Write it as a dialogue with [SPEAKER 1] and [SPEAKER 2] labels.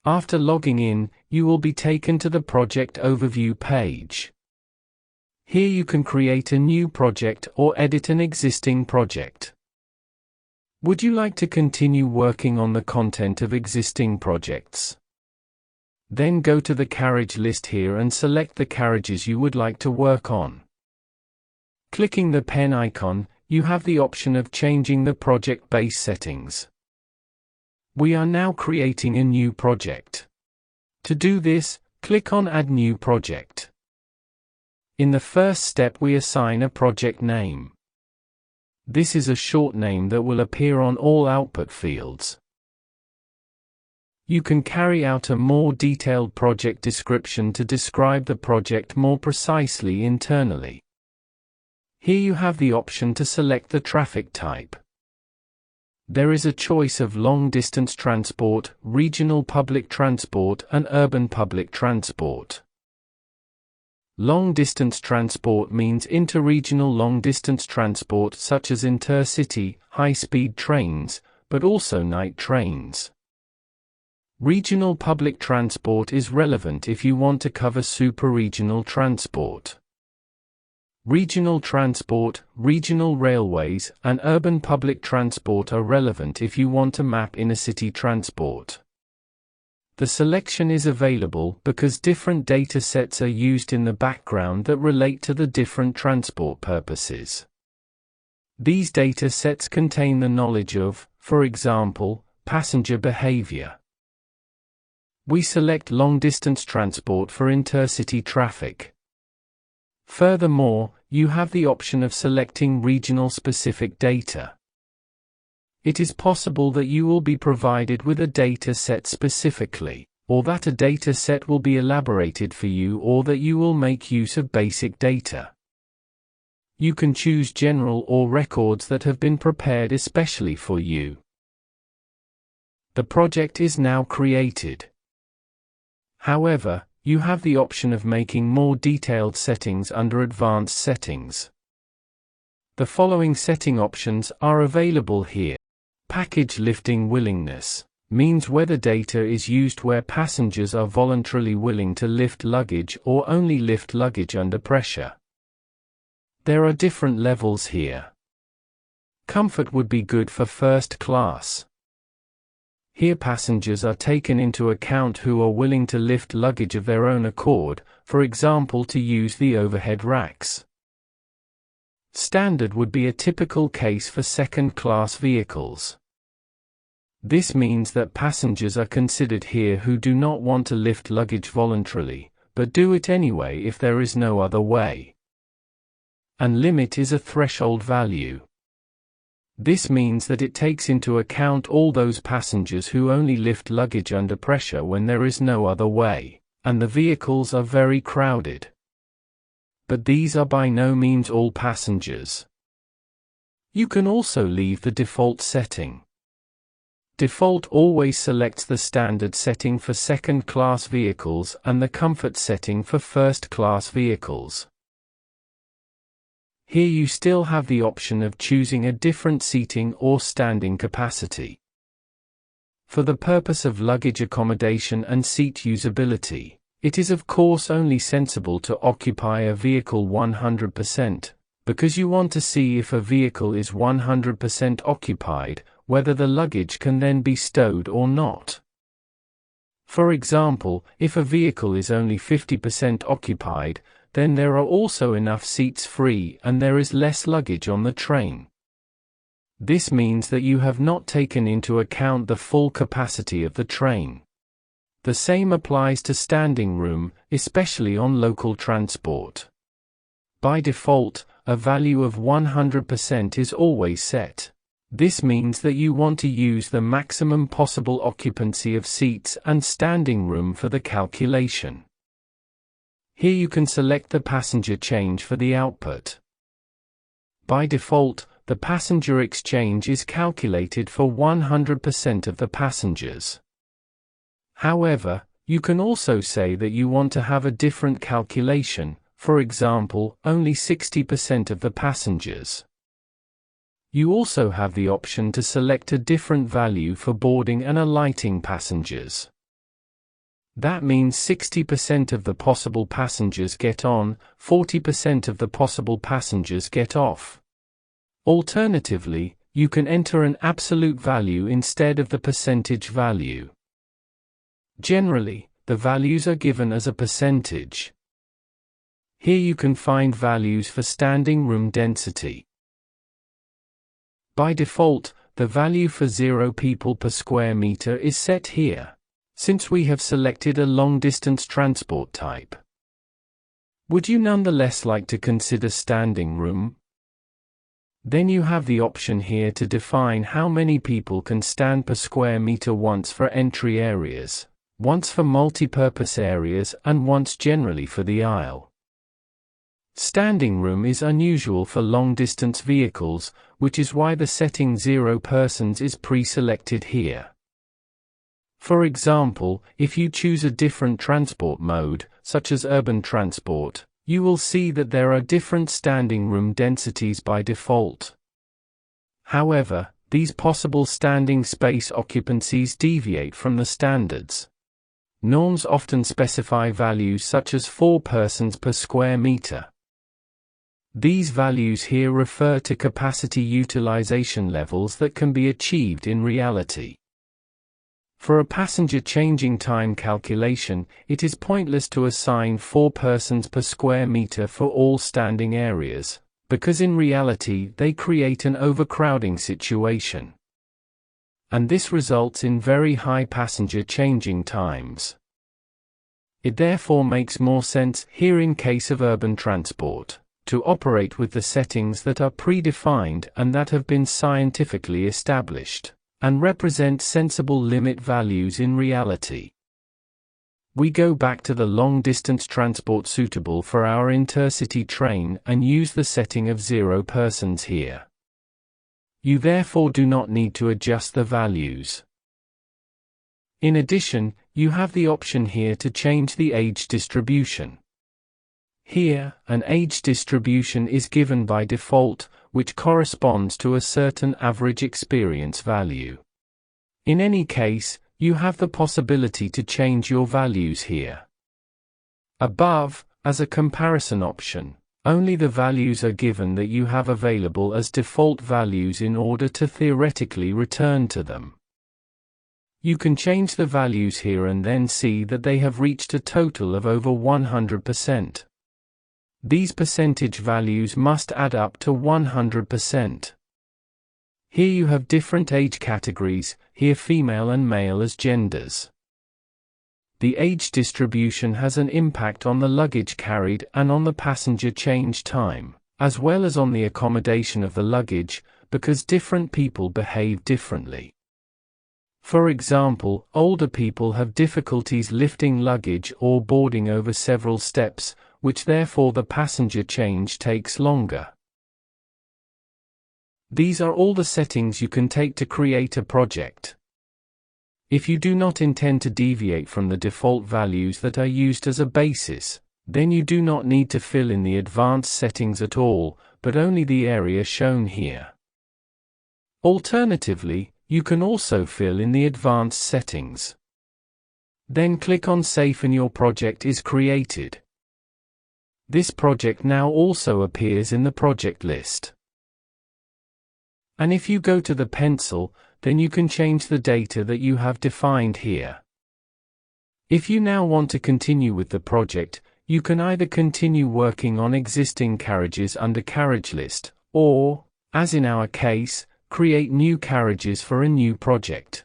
[SPEAKER 1] After logging in, you will be taken to the project overview page. Here you can create a new project or edit an existing project. Would you like to continue working on the content of existing projects? Then go to the carriage list here and select the carriages you would like to work on. Clicking the pen icon, you have the option of changing the project base settings. We are now creating a new project. To do this, click on Add New Project. In the first step, we assign a project name. This is a short name that will appear on all output fields. You can carry out a more detailed project description to describe the project more precisely internally. Here you have the option to select the traffic type. There is a choice of long-distance transport, regional public transport, and urban public transport. Long-distance transport means interregional long-distance transport such as intercity, high-speed trains, but also night trains. Regional public transport is relevant if you want to cover super-regional transport. Regional transport, regional railways, and urban public transport are relevant if you want to map inner-city transport. The selection is available because different data sets are used in the background that relate to the different transport purposes. These data sets contain the knowledge of, for example, passenger behavior. We select long-distance transport for intercity traffic. Furthermore, you have the option of selecting regional-specific data. It is possible that you will be provided with a data set specifically, or that a data set will be elaborated for you, or that you will make use of basic data. You can choose general or records that have been prepared especially for you. The project is now created. However, you have the option of making more detailed settings under Advanced Settings. The following setting options are available here. Package lifting willingness means whether data is used where passengers are voluntarily willing to lift luggage or only lift luggage under pressure. There are different levels here. Comfort would be good for first class. Here passengers are taken into account who are willing to lift luggage of their own accord, for example to use the overhead racks. Standard would be a typical case for second-class vehicles. This means that passengers are considered here who do not want to lift luggage voluntarily, but do it anyway if there is no other way. And limit is a threshold value. This means that it takes into account all those passengers who only lift luggage under pressure when there is no other way, and the vehicles are very crowded. But these are by no means all passengers. You can also leave the default setting. Default always selects the standard setting for second-class vehicles and the comfort setting for first-class vehicles. Here you still have the option of choosing a different seating or standing capacity. For the purpose of luggage accommodation and seat usability, it is of course only sensible to occupy a vehicle 100%, because you want to see if a vehicle is 100% occupied, whether the luggage can then be stowed or not. For example, if a vehicle is only 50% occupied, then there are also enough seats free and there is less luggage on the train. This means that you have not taken into account the full capacity of the train. The same applies to standing room, especially on local transport. By default, a value of 100% is always set. This means that you want to use the maximum possible occupancy of seats and standing room for the calculation. Here you can select the passenger change for the output. By default, the passenger exchange is calculated for 100% of the passengers. However, you can also say that you want to have a different calculation, for example, only 60% of the passengers. You also have the option to select a different value for boarding and alighting passengers. That means 60% of the possible passengers get on, 40% of the possible passengers get off. Alternatively, you can enter an absolute value instead of the percentage value. Generally, the values are given as a percentage. Here you can find values for standing room density. By default, the value for 0 people per square meter is set here, since we have selected a long-distance transport type. Would you nonetheless like to consider standing room? Then you have the option here to define how many people can stand per square meter, once for entry areas, once for multi-purpose areas, and once generally for the aisle. Standing room is unusual for long-distance vehicles, which is why the setting 0 persons is pre-selected here. For example, if you choose a different transport mode, such as urban transport, you will see that there are different standing room densities by default. However, these possible standing space occupancies deviate from the standards. Norms often specify values such as 4 persons per square meter. These values here refer to capacity utilization levels that can be achieved in reality. For a passenger changing time calculation, it is pointless to assign 4 persons per square meter for all standing areas, because in reality they create an overcrowding situation. And this results in very high passenger changing times. It therefore makes more sense, here in case of urban transport, to operate with the settings that are predefined and that have been scientifically established, and represent sensible limit values in reality. We go back to the long-distance transport suitable for our intercity train and use the setting of 0 persons here. You therefore do not need to adjust the values. In addition, you have the option here to change the age distribution. Here, an age distribution is given by default, which corresponds to a certain average experience value. In any case, you have the possibility to change your values here. Above, as a comparison option, only the values are given that you have available as default values in order to theoretically return to them. You can change the values here and then see that they have reached a total of over 100%. These percentage values must add up to 100%. Here you have different age categories, here female and male as genders. The age distribution has an impact on the luggage carried and on the passenger change time, as well as on the accommodation of the luggage, because different people behave differently. For example, older people have difficulties lifting luggage or boarding over several steps, which therefore the passenger change takes longer. These are all the settings you can take to create a project. If you do not intend to deviate from the default values that are used as a basis, then you do not need to fill in the advanced settings at all, but only the area shown here. Alternatively, you can also fill in the advanced settings. Then click on Save and your project is created. This project now also appears in the project list. And if you go to the pencil, then you can change the data that you have defined here. If you now want to continue with the project, you can either continue working on existing carriages under carriage list, or, as in our case, create new carriages for a new project.